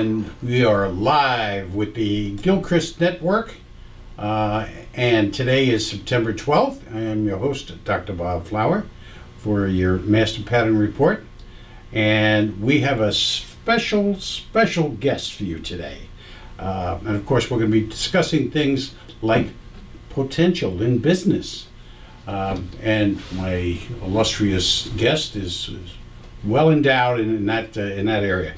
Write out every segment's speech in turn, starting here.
And we are live with the Gilchrist Network. And today is September 12th. I am your host, Dr. Bob Flower, for your Master Pattern Report. And we have a special guest for you today. And of course, we're going to be discussing things like potential in business. And my illustrious guest is well endowed in that area.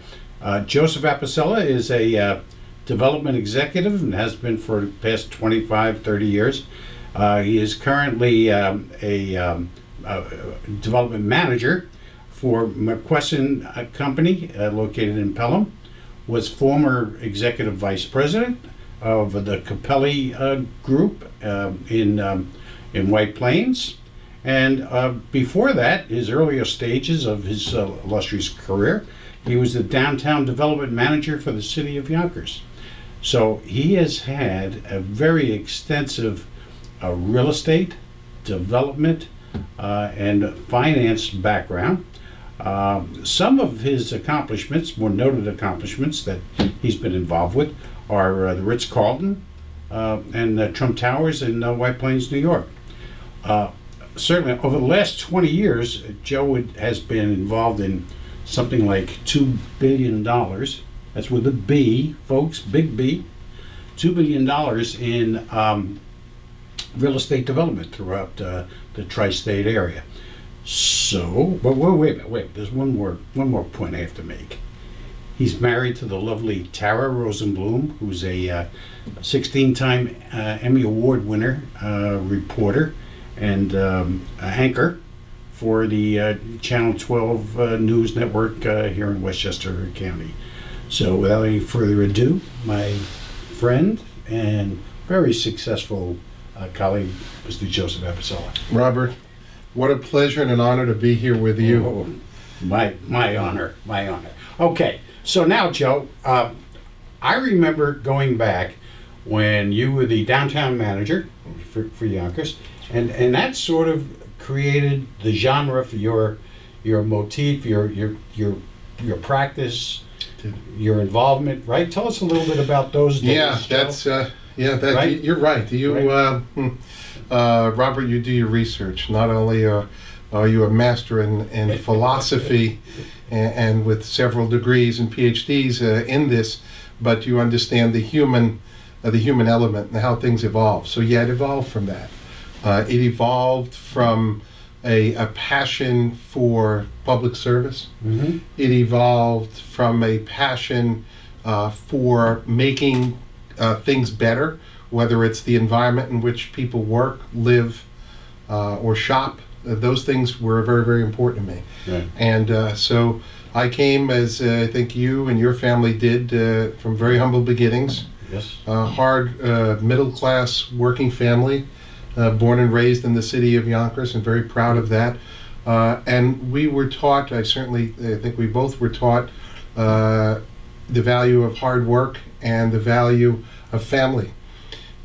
Joseph Apicella is a development executive and has been for the past 25, 30 years. He is currently a development manager for MacQuesten Company, located in Pelham. Was former executive vice president of the Capelli Group in White Plains. And before that, his earlier stages of his illustrious career, he was the downtown development manager for the city of Yonkers. So he has had a very extensive real estate, development, and finance background. Some of his accomplishments, more noted accomplishments that he's been involved with, are the Ritz-Carlton and Trump Towers in White Plains, New York. Certainly, over the last 20 years, Joe has been involved in something like $2 billion. That's with a B, folks, big B. $2 billion in real estate development throughout the tri-state area. So, but wait. There's one more point I have to make. He's married to the lovely Tara Rosenblum, who's a 16-time Emmy Award winner, reporter, and anchor for the Channel 12 News Network here in Westchester County. So without any further ado, my friend and very successful colleague, Mr. Joseph Apicella. Robert, what a pleasure and an honor to be here with you. Oh, my honor. Okay, so now, Joe, I remember going back when you were the downtown manager for Yonkers, and that sort of created the genre for your motif, your practice, your involvement, right? Tell us a little bit about those days. Right? You're right. Robert, you do your research. Not only are you a master in philosophy and with several degrees and PhDs in this, but you understand the human element and how things evolve. So yeah, it evolved from that. It evolved from a passion for public service. Mm-hmm. It evolved from a passion for making things better, whether it's the environment in which people work, live, or shop. Those things were very, very important to me. Right. And so I came, as I think you and your family did, from very humble beginnings. Yes. Hard, middle-class working family, born and raised in the city of Yonkers, and very proud of that. And we were taught, I think we both were taught, the value of hard work and the value of family.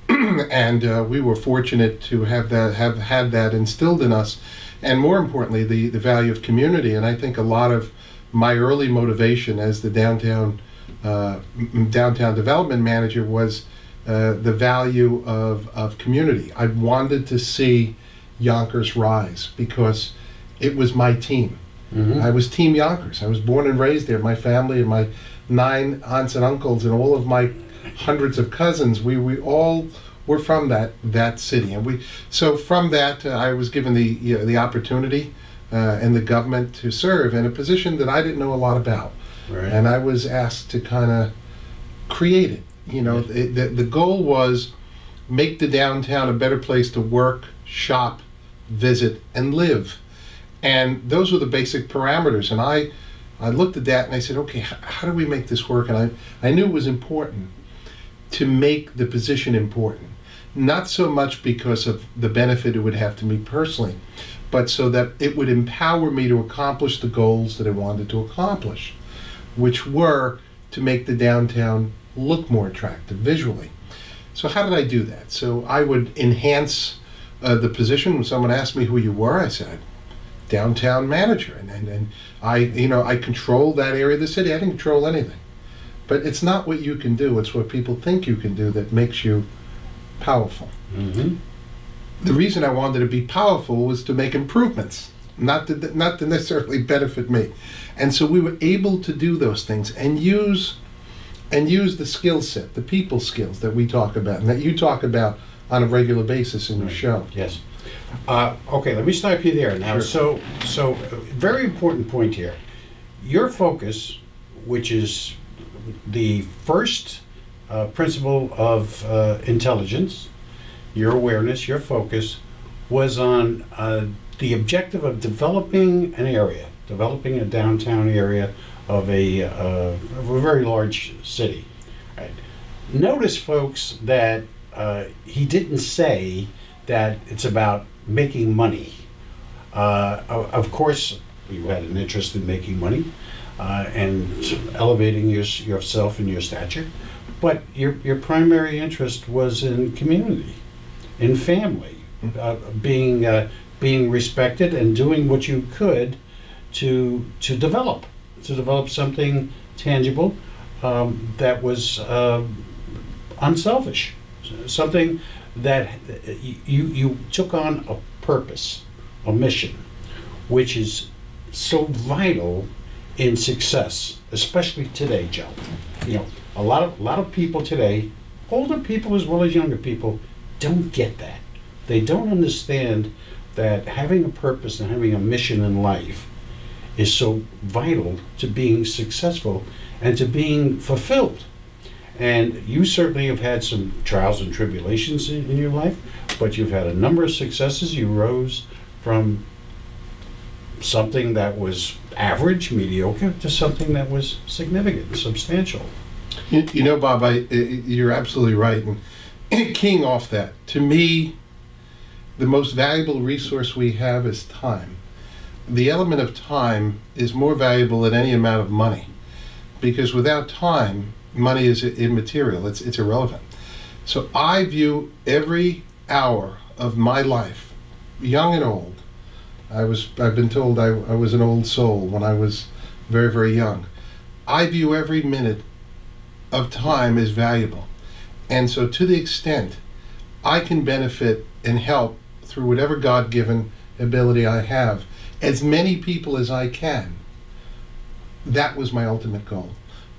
And we were fortunate to have had that instilled in us, and more importantly, the value of community. And I think a lot of my early motivation as the downtown development manager was the value of community. I wanted to see Yonkers rise because it was my team. Mm-hmm. I was Team Yonkers. I was born and raised there. My family and my 9 aunts and uncles and all of my hundreds of cousins, we all were from that city. And so from that, I was given the opportunity in the government to serve in a position that I didn't know a lot about. Right. And I was asked to kind of create it. The goal was make the downtown a better place to work, shop, visit, and live. And those were the basic parameters. And I looked at that and I said, okay, how do we make this work? And I knew it was important to make the position important. Not so much because of the benefit it would have to me personally, but so that it would empower me to accomplish the goals that I wanted to accomplish, which were to make the downtown look more attractive visually. So how did I do that? So I would enhance the position. When someone asked me who you were, I said, downtown manager. And I controlled that area of the city. I didn't control anything. But it's not what you can do, it's what people think you can do that makes you powerful. Mm-hmm. The reason I wanted to be powerful was to make improvements, not to necessarily benefit me. And so we were able to do those things and use the skill set, the people skills that we talk about and that you talk about on a regular basis in your show. Yes. Okay, let me stop you there now. Sure. So very important point here. Your focus, which is the first principle of intelligence, your awareness, your focus, was on the objective of developing an area, developing a downtown area of a very large city. Right. Notice, folks, that he didn't say that it's about making money. Of course, you had an interest in making money and elevating yourself and your stature, but your primary interest was in community, in family, being respected and doing what you could to develop something tangible that was unselfish, something that you took on a purpose, a mission, which is so vital in success, especially today, Joe. You know, a lot of people today, older people as well as younger people, don't get that. They don't understand that having a purpose and having a mission in life is so vital to being successful and to being fulfilled. And you certainly have had some trials and tribulations in your life, but you've had a number of successes. You rose from something that was average, mediocre, to something that was significant, substantial. You know, Bob, you're absolutely right. And keying off that, to me, the most valuable resource we have is time. The element of time is more valuable than any amount of money, because without time, money is immaterial. It's irrelevant. So I view every hour of my life, young and old. I've been told I was an old soul when I was very, very young. I view every minute of time as valuable. And so to the extent I can benefit and help through whatever God-given ability I have, as many people as I can, that was my ultimate goal.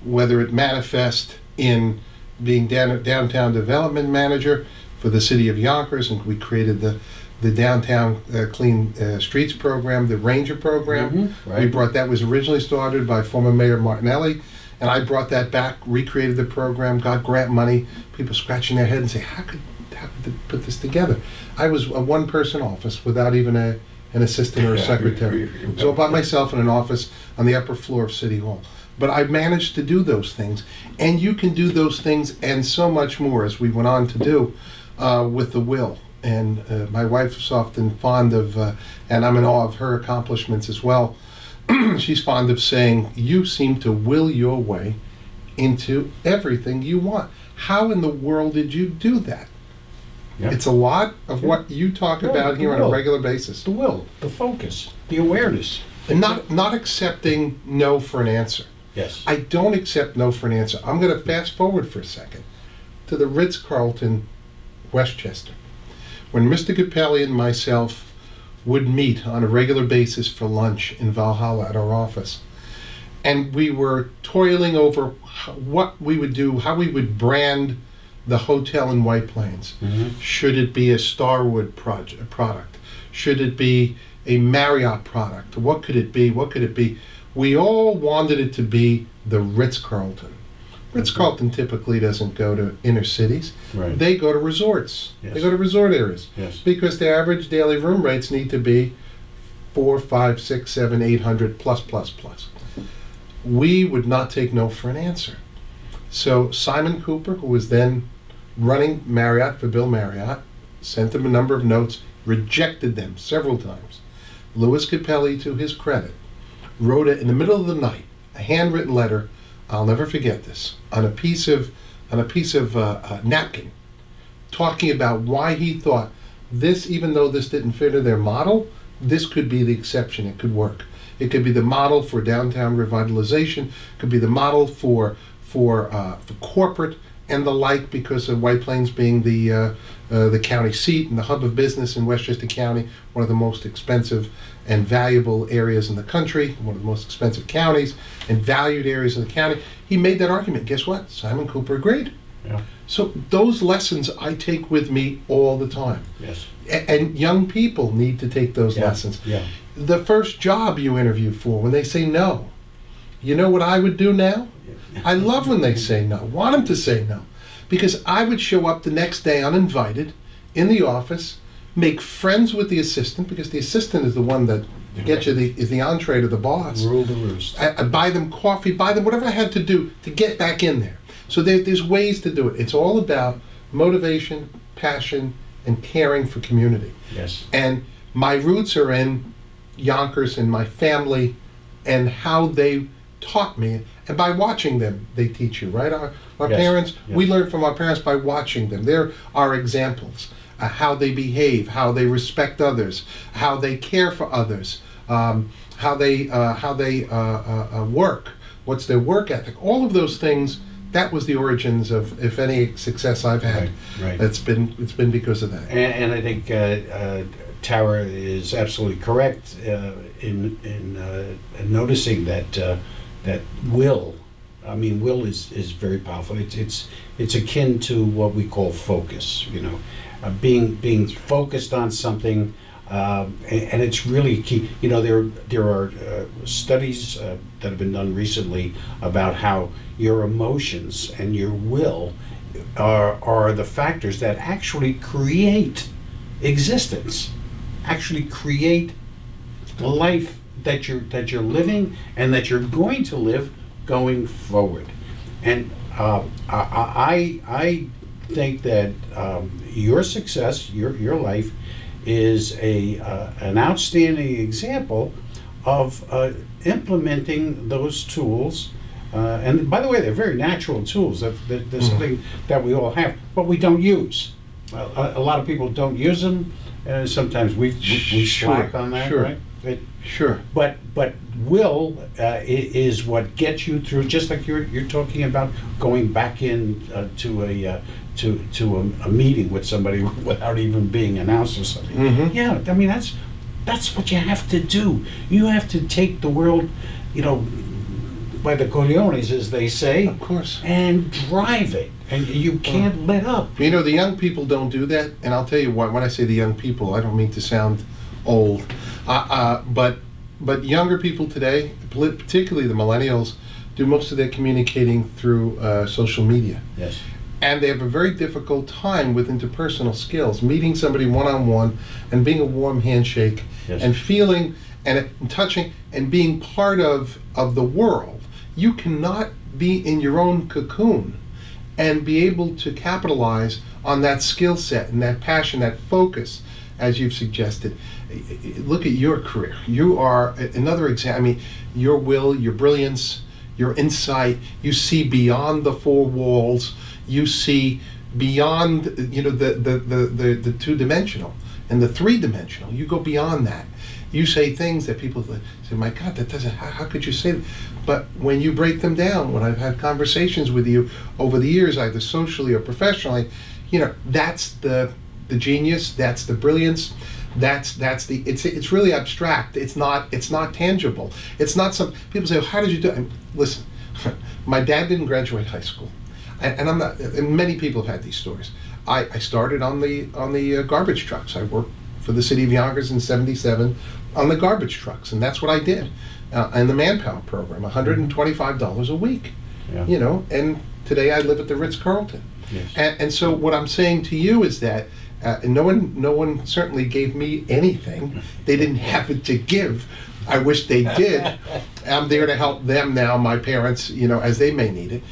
Whether it manifest in being downtown development manager for the city of Yonkers, and we created the downtown clean streets program, the Ranger program. Mm-hmm, right. We brought that, was originally started by former Mayor Martinelli, and I brought that back, recreated the program, got grant money. People scratching their head and say, how could they put this together? I was a one-person office without even an assistant or a secretary. So by myself in an office on the upper floor of City Hall. But I managed to do those things, and you can do those things and so much more, as we went on to do with the will. And my wife's often fond of, and I'm in awe of her accomplishments as well. She's fond of saying, you seem to will your way into everything you want. How in the world did you do that? Yeah. It's a lot of what you talk about here on a regular basis. The will, the focus, the awareness. And not accepting no for an answer. Yes. I don't accept no for an answer. I'm going to fast forward for a second to the Ritz-Carlton, Westchester. When Mr. Capelli and myself would meet on a regular basis for lunch in Valhalla at our office, and we were toiling over what we would do, how we would brand the hotel in White Plains. Mm-hmm. Should it be a Starwood product? Should it be a Marriott product? What could it be? What could it be? We all wanted it to be the Ritz-Carlton. Ritz-Carlton typically doesn't go to inner cities. Right. They go to resorts. Yes. They go to resort areas. Yes. Because the average daily room rates need to be 4, 5, 6, 7, 800 plus. We would not take no for an answer. So Simon Cooper, who was then running Marriott for Bill Marriott, sent him a number of notes, rejected them several times. Louis Capelli, to his credit, wrote it in the middle of the night, a handwritten letter. I'll never forget this, on a piece of napkin, talking about why he thought this, even though this didn't fit in their model, this could be the exception. It could work. It could be the model for downtown revitalization. It could be the model for for corporate and the like, because of White Plains being the county seat and the hub of business in Westchester County, one of the most expensive and valuable areas in the country, one of the most expensive counties and valued areas in the county. He made that argument. Guess what? Simon Cooper agreed. Yeah. So those lessons I take with me all the time. Yes. And young people need to take those lessons. Yeah. The first job you interview for, when they say no, you know what I would do now? I love when they say no. Want them to say no. Because I would show up the next day uninvited in the office, make friends with the assistant, because the assistant is the one that gets you the entree to the boss. Rule the roost. I buy them coffee, buy them whatever I had to do to get back in there. So there's ways to do it. It's all about motivation, passion, and caring for community. Yes. And my roots are in Yonkers and my family and how they taught me. And by watching them, they teach you, right? Our Yes. parents, Yeah. we learn from our parents by watching them. They're our examples. How they behave, how they respect others, how they care for others, how they work, what's their work ethic. All of those things, that was the origins of, if any, success I've had. Right. It's been because of that. And I think Tara is absolutely correct in noticing that will. I mean, will is very powerful. It's akin to what we call focus. You know, being focused on something, and it's really key. You know, there are studies that have been done recently about how your emotions and your will are the factors that actually create existence, actually create the life that you're living and that you're going to live going forward. And I think that your success, your life, is an outstanding example of implementing those tools. And by the way, they're very natural tools. They're something that we all have, but we don't use. A lot of people don't use them. Sometimes we slack on that, sure. right? Sure. But will is what gets you through. Just like you're talking about going back in to a meeting with somebody without even being announced or something. Mm-hmm. Yeah, I mean that's what you have to do. You have to take the world, you know, by the cojones, as they say, Of course. and drive it. And you can't let up. You know, the young people don't do that, and I'll tell you what. When I say the young people, I don't mean to sound old, but younger people today, particularly the millennials, do most of their communicating through social media. Yes. And they have a very difficult time with interpersonal skills, meeting somebody one-on-one and being a warm handshake. Yes. And feeling and touching and being part of the world. You cannot be in your own cocoon and be able to capitalize on that skill set and that passion, that focus, as you've suggested. Look at your career. You are another example. I mean, your will, your brilliance, your insight. You see beyond the four walls. You see beyond, you know, the two-dimensional and the three-dimensional. You go beyond that. You say things that people say, my God, that doesn't, how could you say that? But when you break them down, when I've had conversations with you over the years, either socially or professionally, you know, that's the genius, that's the brilliance, it's really abstract. It's not tangible. It's not some, people say, how did you do it? And listen, my dad didn't graduate high school. And I'm not, and many people have had these stories. I started on the garbage trucks. I worked for the city of Yonkers in '77 on the garbage trucks, and that's what I did in the manpower program, $125 a week. Yeah. You know, and today I live at the Ritz-Carlton. Yes. And so what I'm saying to you is that no one certainly gave me anything. They didn't have it to give. I wish they did. I'm there to help them now, my parents, you know, as they may need it.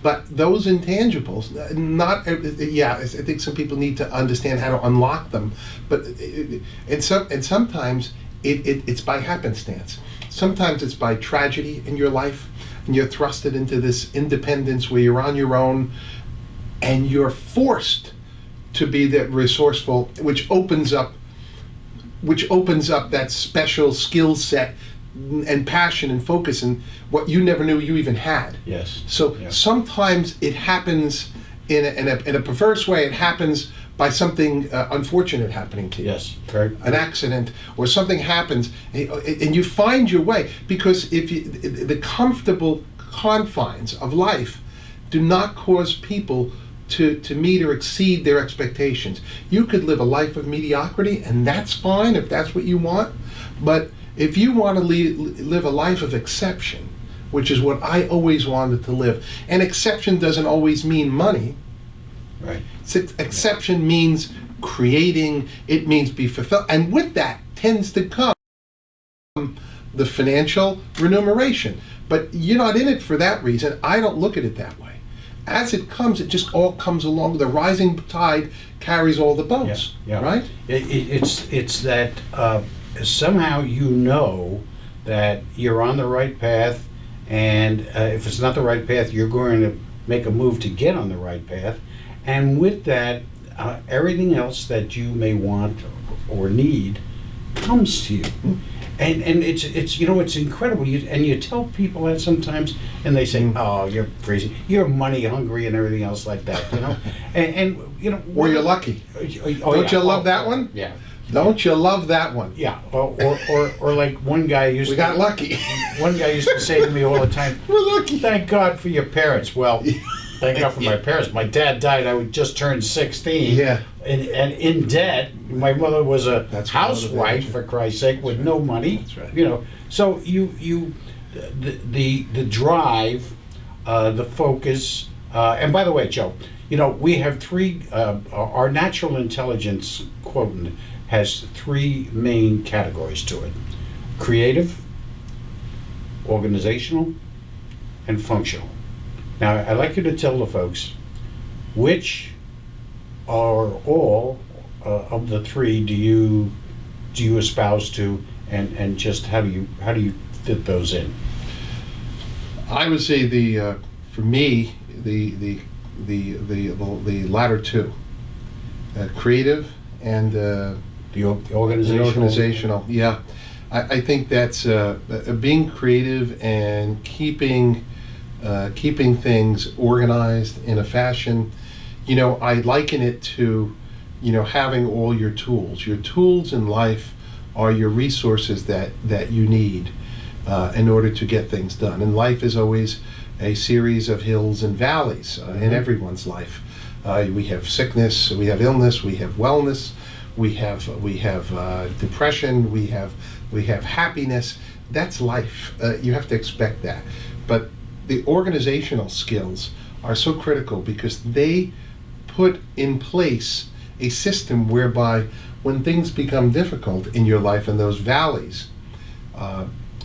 But those intangibles, I think some people need to understand how to unlock them. But sometimes it's by happenstance. Sometimes it's by tragedy in your life, and you're thrusted into this independence where you're on your own, and you're forced to be that resourceful, which opens up that special skill set and passion and focus and what you never knew you even had. Yes. So Yeah. sometimes it happens in a perverse way. It happens by something unfortunate happening to you. Yes. Correct. An accident or something happens, and you find your way, because if you, the comfortable confines of life do not cause people to meet or exceed their expectations. You could live a life of mediocrity, and that's fine if that's what you want. But if you want to live a life of exception, which is what I always wanted to live, and exception doesn't always mean money. Right. Exception means creating, it means be fulfilled, and with that tends to come the financial remuneration. But you're not in it for that reason. I don't look at it that way. As it comes, it just all comes along. The rising tide carries all the boats, Yeah, yeah. right? It's that somehow you know that you're on the right path, and if it's not the right path, you're going to make a move to get on the right path. And with that, everything else that you may want or need comes to you. And it's it's incredible. You tell people that sometimes, and they say, "Oh, you're crazy. You're money hungry and everything else like that." And Or you're lucky. Don't you love that one? Yeah. Don't you love that one? Yeah. Or like one guy used We got lucky. One guy used to say to me all the time, We're lucky. "Thank God for your parents." Well, thank God for my parents. My dad died. I would just turn 16. Yeah. And in debt. My mother was a That's housewife, motivation. for Christ's sake, with no money. That's right. So the drive, the focus, and by the way, Joe, we have three. Our natural intelligence quotient has three main categories to it: creative, organizational, and functional. Now, I'd like you to tell the folks which are all of the three do you espouse to, and just how do you fit those in? I would say for me the latter two, creative and The organizational. organizational. Yeah, I think that's being creative and keeping things organized in a fashion. I liken it to having all your tools. Your tools in life are your resources that you need in order to get things done. And life is always a series of hills and valleys in everyone's life. We have sickness, we have illness, we have wellness, we have depression, we have happiness. That's life. You have to expect that. But the organizational skills are so critical because they put in place a system whereby when things become difficult in your life in those valleys,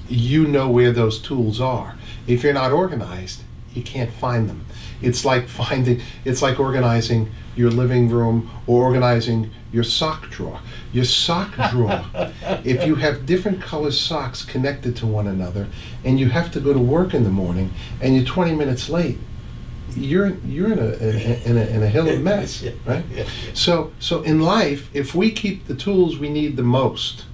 you know where those tools are. If you're not organized, you can't find them. It's like organizing your living room or organizing your sock drawer. Your sock drawer, if you have different color socks connected to one another and you have to go to work in the morning and you're 20 minutes late, you're in a hill of mess, right? So in life, if we keep the tools we need the most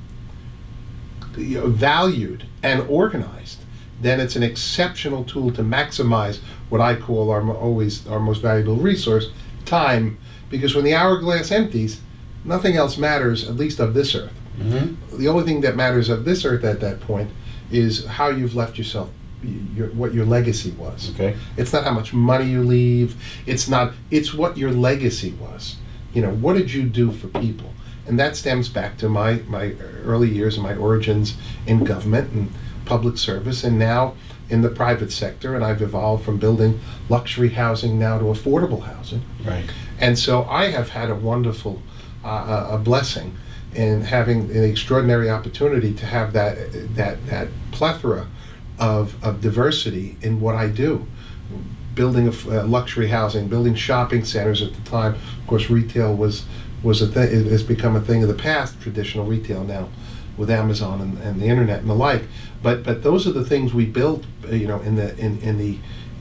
valued and organized, then it's an exceptional tool to maximize what I call our most valuable resource, time. Because when the hourglass empties, nothing else matters, at least of this earth. Mm-hmm. The only thing that matters of this earth at that point is how you've left yourself, what your legacy was. Okay. It's not how much money you leave. It's what your legacy was. What did you do for people? And that stems back to my early years and my origins in government and public service, and now in the private sector. And I've evolved from building luxury housing now to affordable housing. Right. And so I have had a wonderful a blessing in having an extraordinary opportunity to have that plethora of diversity in what I do. Building luxury housing, building shopping centers at the time. Of course, retail was a thing. It has become a thing of the past. Traditional retail now, with Amazon and the internet and the like. But those are the things we built, in the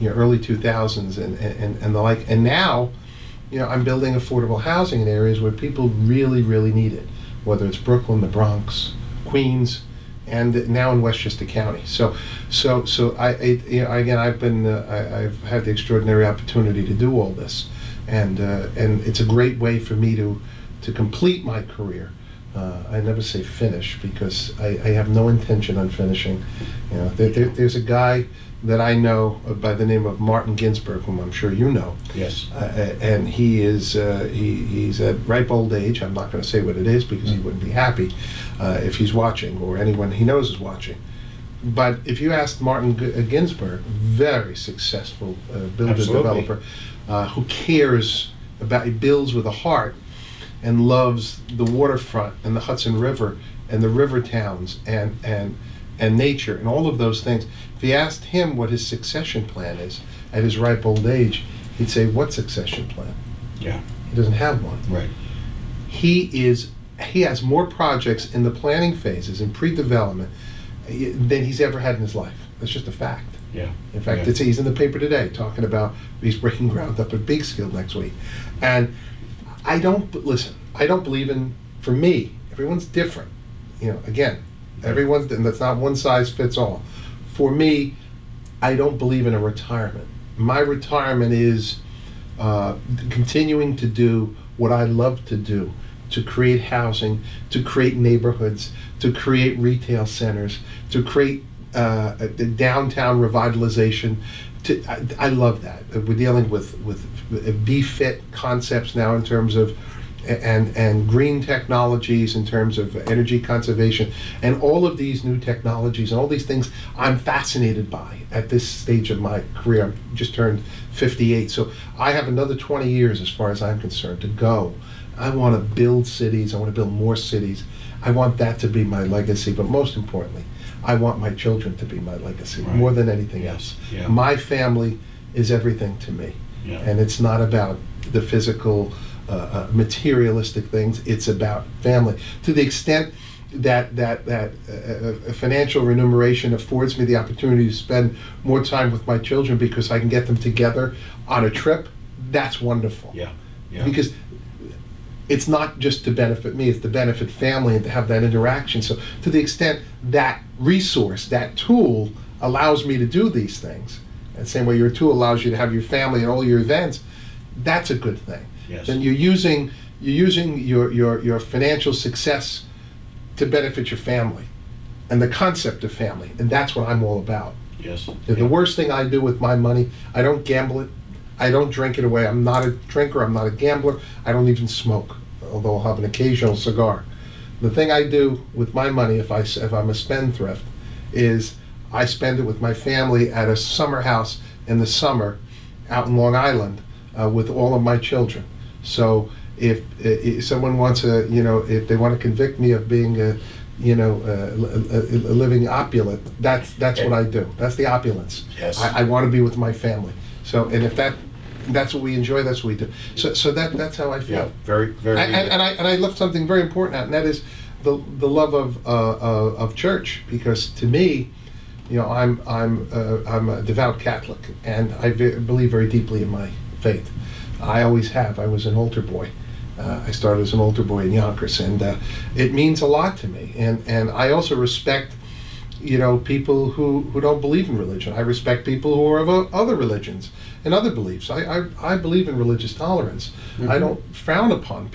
early 2000s and the like. And now, I'm building affordable housing in areas where people really, really need it, whether it's Brooklyn, the Bronx, Queens, and now in Westchester County. So again, I've had the extraordinary opportunity to do all this, and it's a great way for me to complete my career. I never say finish, because I have no intention on finishing. There's a guy that I know by the name of Martin Ginsberg, whom I'm sure you know. Yes. And he's at ripe old age. I'm not going to say what it is, because he wouldn't be happy if he's watching, or anyone he knows is watching. But if you asked Martin Ginsberg, very successful builder, Absolutely. developer, who cares about, he builds with a heart and loves the waterfront and the Hudson River and the river towns and nature and all of those things. If you asked him what his succession plan is at his ripe old age, he'd say, "What succession plan?" Yeah. He doesn't have one. Right. He has more projects in the planning phases in pre-development than he's ever had in his life. That's just a fact. Yeah. In fact, Yeah. he's in the paper today talking about he's breaking ground up at Beaksfield next week. And I don't believe in, for me, everyone's different. Again, and that's not one size fits all. For me, I don't believe in a retirement. My retirement is continuing to do what I love to do, to create housing, to create neighborhoods, to create retail centers, to create the downtown revitalization. I love that. We're dealing with BFIT concepts now in terms of and green technologies in terms of energy conservation, and all of these new technologies and all these things I'm fascinated by at this stage of my career. I've just turned 58, so I have another 20 years as far as I'm concerned to go. I want to build cities. I want to build more cities. I want that to be my legacy, but most importantly, I want my children to be my legacy, Right. more than anything Yes. else. Yeah. My family is everything to me. Yeah. And it's not about the physical, materialistic things. It's about family. To the extent that financial remuneration affords me the opportunity to spend more time with my children because I can get them together on a trip, that's wonderful. Yeah. Yeah. Because it's not just to benefit me, it's to benefit family and to have that interaction. So to the extent that resource, that tool allows me to do these things, and the same way your tool allows you to have your family and all your events, that's a good thing. Yes. Then you're using your financial success to benefit your family and the concept of family, and that's what I'm all about. Yes. The worst thing I do with my money, I don't gamble it, I don't drink it away. I'm not a drinker, I'm not a gambler, I don't even smoke, although I'll have an occasional cigar. The thing I do with my money, if I'm a spendthrift, is I spend it with my family at a summer house in the summer out in Long Island with all of my children. So if someone wants if they want to convict me of being a living opulent, that's what I do. That's the opulence. Yes. I want to be with my family. So, and if that's what we enjoy, that's what we do. So that's how I feel. Yeah. Very, very. And I left something very important out, and that is the love of church. Because to me, I'm a devout Catholic, and I believe very deeply in my faith. I always have. I was an altar boy. I started as an altar boy in Yonkers, and it means a lot to me. And I also respect, people who don't believe in religion. I respect people who are of other religions and other beliefs. I believe in religious tolerance. Mm-hmm. I don't frown upon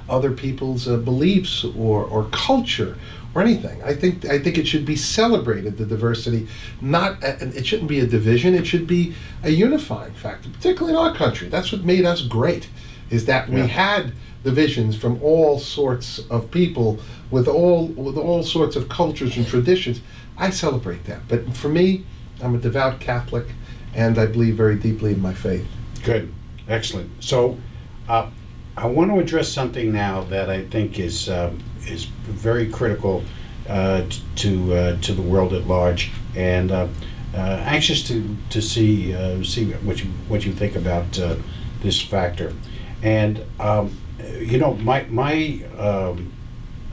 other people's beliefs or culture or anything. I think it should be celebrated, the diversity. It shouldn't be a division. It should be a unifying factor, particularly in our country. That's what made us great, is that we had divisions from all sorts of people with all sorts of cultures and traditions. I celebrate that. But for me, I'm a devout Catholic, and I believe very deeply in my faith. Good. Excellent. So I want to address something now that I think is very critical to the world at large, and anxious to see what you think about this factor. And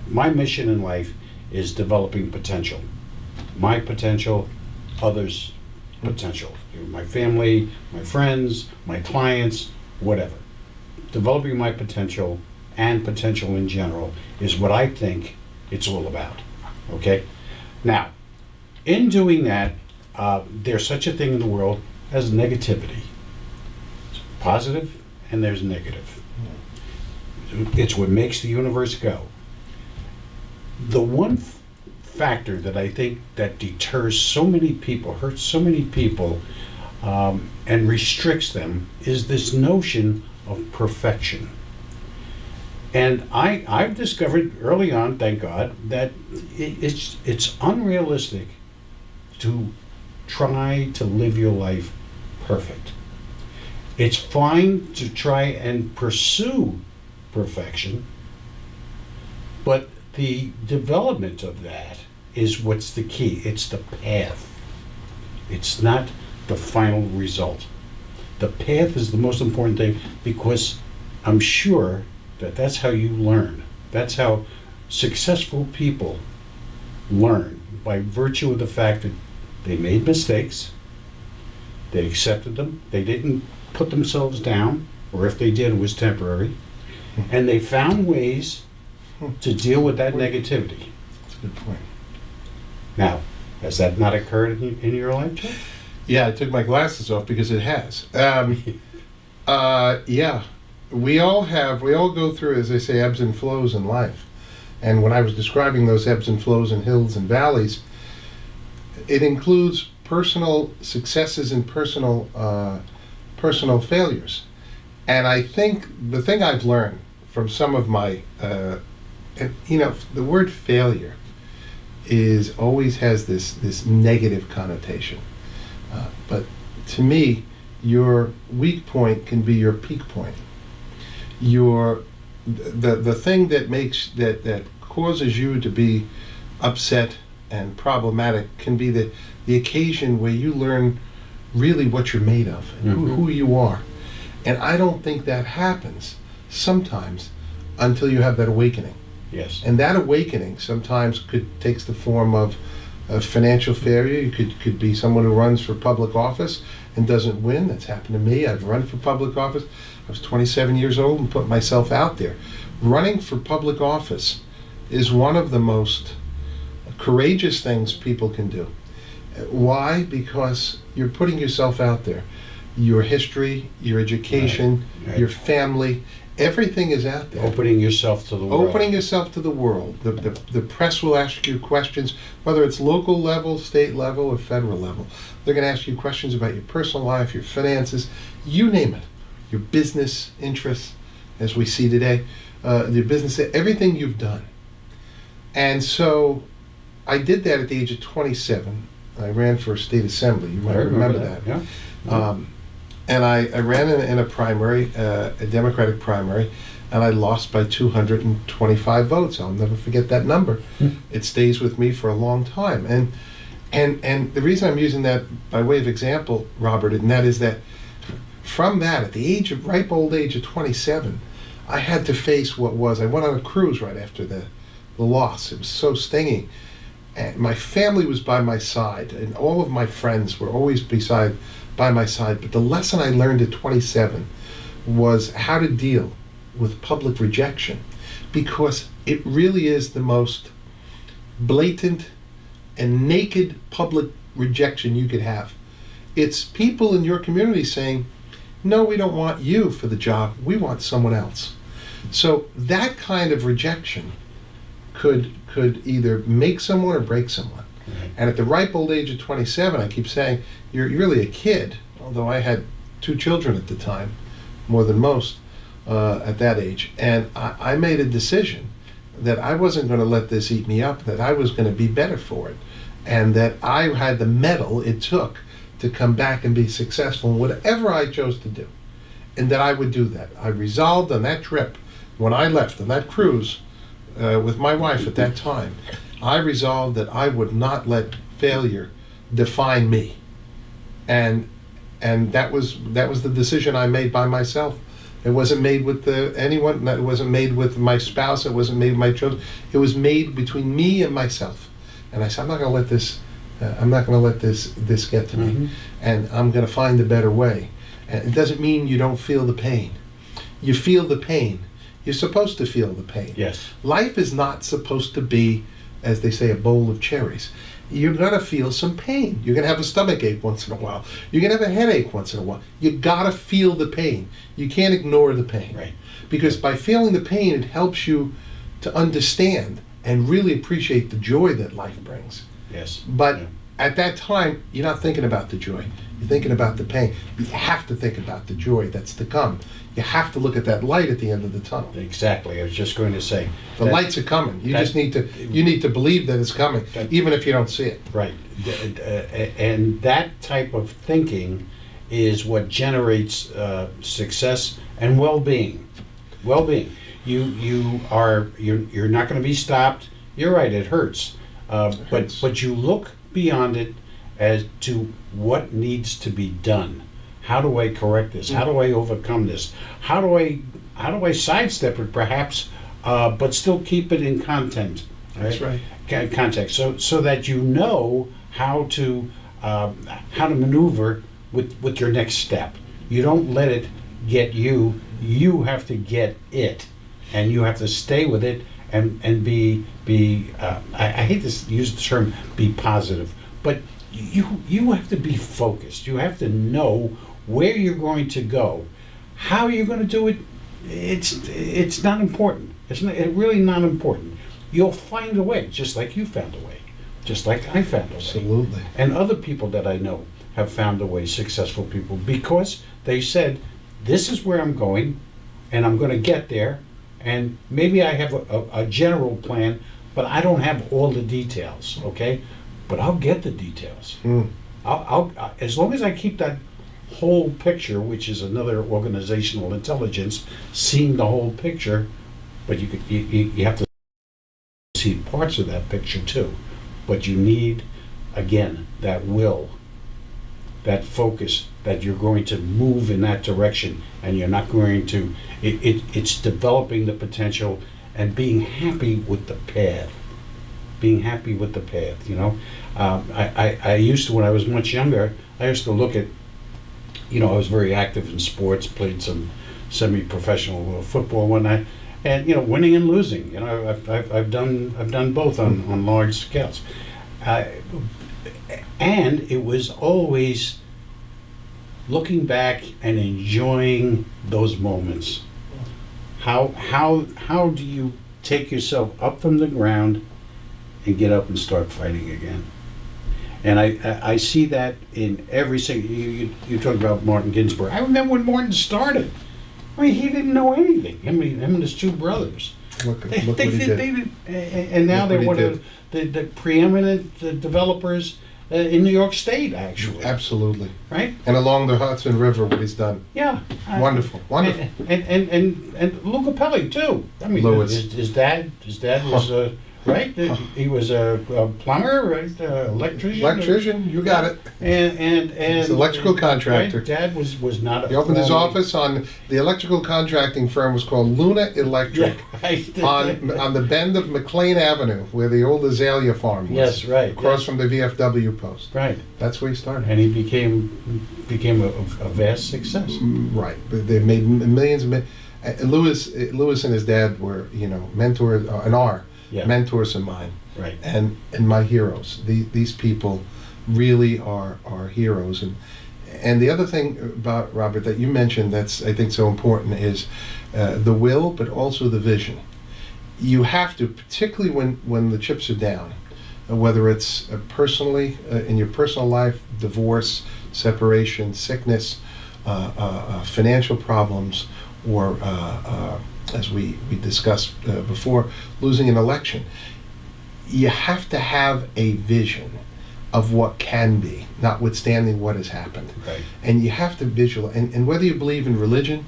my mission in life is developing potential. My potential, others' potential. My family, my friends, my clients, whatever. Developing my potential and potential in general is what I think it's all about. Okay? Now, in doing that, there's such a thing in the world as negativity. It's positive and there's negative. It's what makes the universe go. The one factor that I think that deters so many people, hurts so many people, and restricts them is this notion of perfection. And I've discovered early on, thank God, that it's unrealistic to try to live your life perfect. It's fine to try and pursue perfection, but the development of that is what's the key. It's the path. It's not the final result. The path is the most important thing, because I'm sure that that's how you learn. That's how successful people learn, by virtue of the fact that they made mistakes, they accepted them, they didn't put themselves down, or if they did, it was temporary, and they found ways to deal with that negativity. That's a good point. Now, has that not occurred in your life, Joe? Yeah, I took my glasses off because it has. Yeah, we all go through, as they say, ebbs and flows in life. And when I was describing those ebbs and flows and hills and valleys, it includes personal successes and personal failures. And I think the thing I've learned from some of my, the word failure always has this negative connotation. But to me, your weak point can be your peak point. The thing that causes you to be upset and problematic can be the occasion where you learn really what you're made of and who you are. And I don't think that happens sometimes until you have that awakening. Yes. And that awakening sometimes takes the form of financial failure. You could be someone who runs for public office and doesn't win. That's happened to me. I've run for public office. I was 27 years old and put myself out there. Running for public office is one of the most courageous things people can do. Why? Because you're putting yourself out there. Your history, your education, right. Your family, everything is out there. Opening yourself to the world. Opening yourself to the world. The press will ask you questions, whether it's local level, state level, or federal level. They're going to ask you questions about your personal life, your finances, you name it. Your business interests, as we see today, your business, everything you've done. And so I did that at the age of 27. I ran for state assembly. You might remember that. Yeah. And I ran in a primary, a Democratic primary, and I lost by 225 votes. I'll never forget that number. It stays with me for a long time. And the reason I'm using that by way of example, Robert, and that is that from that, at the ripe old age of 27, I had to face what was. I went on a cruise right after the loss. It was so stinging. And my family was by my side, and all of my friends were always by my side. But the lesson I learned at 27 was how to deal with public rejection, because it really is the most blatant and naked public rejection you could have. It's people in your community saying, no, we don't want you for the job, we want someone else. So that kind of rejection could either make someone or break someone. And at the ripe old age of 27, I keep saying, you're really a kid, although I had 2 children at the time, more than most at that age. And I made a decision that I wasn't going to let this eat me up, that I was going to be better for it, and that I had the mettle it took to come back and be successful in whatever I chose to do, and that I would do that. I resolved on that trip, when I left on that cruise with my wife at that time, I resolved that I would not let failure define me, and that was the decision I made by myself. It wasn't made with anyone. It wasn't made with my spouse. It wasn't made with my children. It was made between me and myself. And I said, I'm not going to let this. I'm not going to let this get to me, and I'm going to find a better way. And it doesn't mean you don't feel the pain. You feel the pain. You're supposed to feel the pain. Yes. Life is not supposed to be as they say, a bowl of cherries. You're gonna feel some pain. You're gonna have a stomach ache once in a while. You're gonna have a headache once in a while. You gotta feel the pain. You can't ignore the pain. Right. Because by feeling the pain, it helps you to understand and really appreciate the joy that life brings. Yes. But Yeah. at that time, you're not thinking about the joy. You're thinking about the pain. You have to think about the joy that's to come. You have to look at that light at the end of the tunnel. Exactly. I was just going to say. The lights are coming. You that- just need to believe that it's coming, even if you don't see it. Right. And that type of thinking is what generates success and well-being. Well-being. You're not going to be stopped. You're right. It hurts. But you look beyond it as to what needs to be done. How do I correct this? How do I overcome this? How do I sidestep it perhaps, but still keep it in content? That's right. Context. So that you know how to maneuver with your next step. You don't let it get you. You have to get it, and you have to stay with it and be. I hate to use the term be positive, but you have to be focused. You have to know where you're going to go. How you're going to do it, it's not important. It's really not important. You'll find a way, just like you found a way, just like I found a way. Absolutely. And other people that I know have found a way, successful people, because they said, this is where I'm going, and I'm going to get there, and maybe I have a general plan, but I don't have all the details, okay? But I'll get the details. I'll as long as I keep that whole picture, which is another organizational intelligence, seeing the whole picture, but you have to see parts of that picture too. But you need, again, that will, that focus, that you're going to move in that direction, and you're not going to, it's developing the potential and being happy with the path. Being happy with the path, you know. I used to, when I was much younger, I used to look at, I was very active in sports, played some semi-professional football one night, and winning and losing. I've done both on large scales, and it was always looking back and enjoying those moments. How do you take yourself up from the ground and get up and start fighting again? And I see that in every single, you talk about Martin Ginsburg. I remember when Martin started. I mean, he didn't know anything. Him and his two brothers. Look what he did. And now they're one of the preeminent developers in New York State, actually. Absolutely. Right? And along the Hudson River, what he's done. Yeah. Wonderful. And Luca Pelli, too. I mean, Louis. his dad was... right? He was a plumber, right? Electrician. Electrician, you got it. And He's an electrical contractor. Right? Dad was not. He opened his office on the electrical contracting firm was called Luna Electric, right. on the bend of McLean Avenue, where the old Azalea farm was. Yes, right. Across from the VFW post. Right. That's where he started. And he became a vast success. Right. But they made millions of Louis and his dad were mentors and are. Yeah. Mentors of mine, right, and my heroes. These people really are heroes. And the other thing about Robert that you mentioned that's I think so important is the will, but also the vision. You have to, particularly when the chips are down, whether it's personally in your personal life, divorce, separation, sickness, financial problems, or as we discussed before, losing an election. You have to have a vision of what can be, notwithstanding what has happened. Right. And you have to visualize, and whether you believe in religion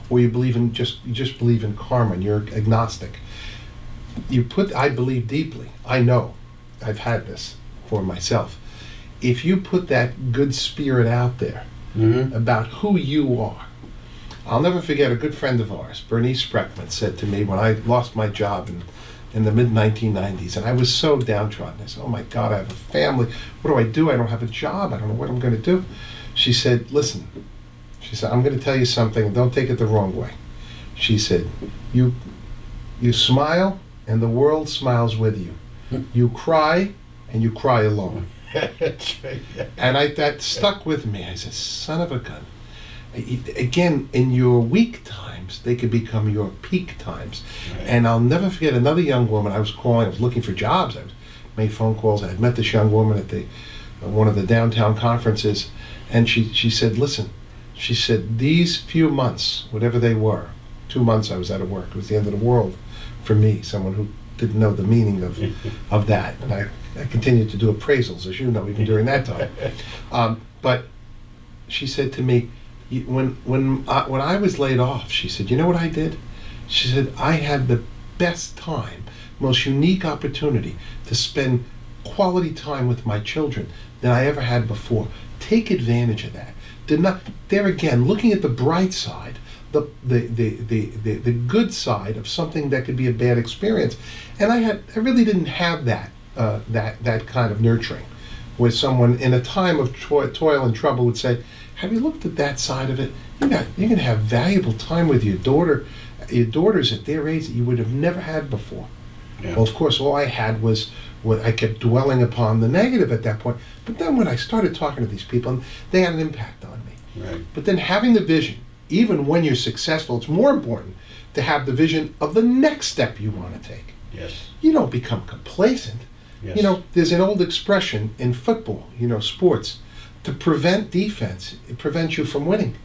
or you believe in you just believe in karma and you're agnostic, I believe deeply. I know, I've had this for myself. If you put that good spirit out there about who you are, I'll never forget a good friend of ours, Bernice Spreckman, said to me when I lost my job in the mid-1990s, and I was so downtrodden. I said, oh my God, I have a family. What do? I don't have a job. I don't know what I'm going to do. She said, listen, I'm going to tell you something. Don't take it the wrong way. She said, you smile and the world smiles with you. You cry, and you cry alone. That's right. And that stuck with me. I said, son of a gun. Again, in your weak times, they could become your peak times. Right. And I'll never forget another young woman I was calling. I was looking for jobs. I made phone calls. I had met this young woman at one of the downtown conferences. And she said, listen, she said, these few months, whatever they were, 2 months I was out of work. It was the end of the world for me, someone who didn't know the meaning of that. And I continued to do appraisals, as you know, even during that time. But she said to me, when I was laid off, she said, you know what I did? She said, I had the best time, most unique opportunity to spend quality time with my children than I ever had before. Take advantage of that. There again, looking at the bright side, the good side of something that could be a bad experience. And I really didn't have that kind of nurturing, where someone in a time of toil and trouble would say, have you looked at that side of it? You're going to have valuable time with your daughters at their age that you would have never had before. Yeah. Well, of course, all I had was what I kept dwelling upon the negative at that point. But then when I started talking to these people, they had an impact on me. Right. But then having the vision, even when you're successful, it's more important to have the vision of the next step you want to take. Yes. You don't become complacent. Yes. You know, there's an old expression in football, sports, to prevent defense, it prevents you from winning.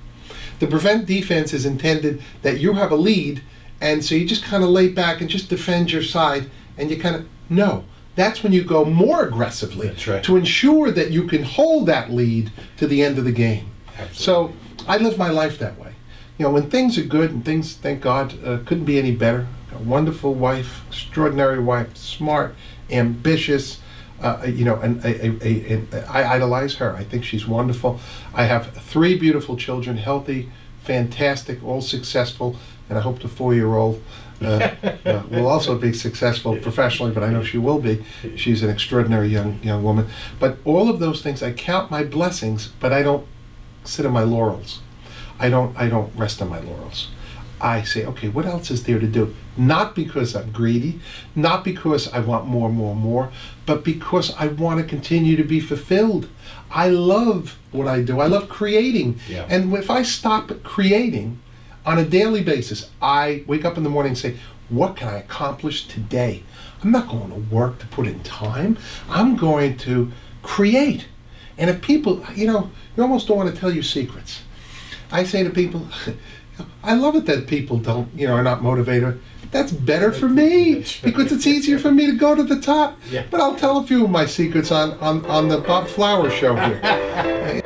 The prevent defense is intended that you have a lead, and so you just kind of lay back and just defend your side, and you kind of, no. That's when you go more aggressively. That's right. To ensure that you can hold that lead to the end of the game. Absolutely. So I live my life that way. When things are good, and things, thank God, couldn't be any better. A wonderful wife, extraordinary wife, smart, ambitious, and I idolize her. I think she's wonderful. I have 3 beautiful children, healthy, fantastic, all successful, and I hope the 4-year-old will also be successful professionally, but I know she will be. She's an extraordinary young woman. But all of those things, I count my blessings, but I don't sit on my laurels. I don't rest on my laurels. I say, okay, what else is there to do? Not because I'm greedy, not because I want more, but because I want to continue to be fulfilled. I love what I do. I love creating. Yeah. And if I stop creating on a daily basis, I wake up in the morning and say, what can I accomplish today? I'm not going to work to put in time. I'm going to create. And if people, you almost don't want to tell you secrets. I say to people, I love it that people are not motivated. That's better for me because it's easier for me to go to the top. Yeah. But I'll tell a few of my secrets on the Bob Flower show here.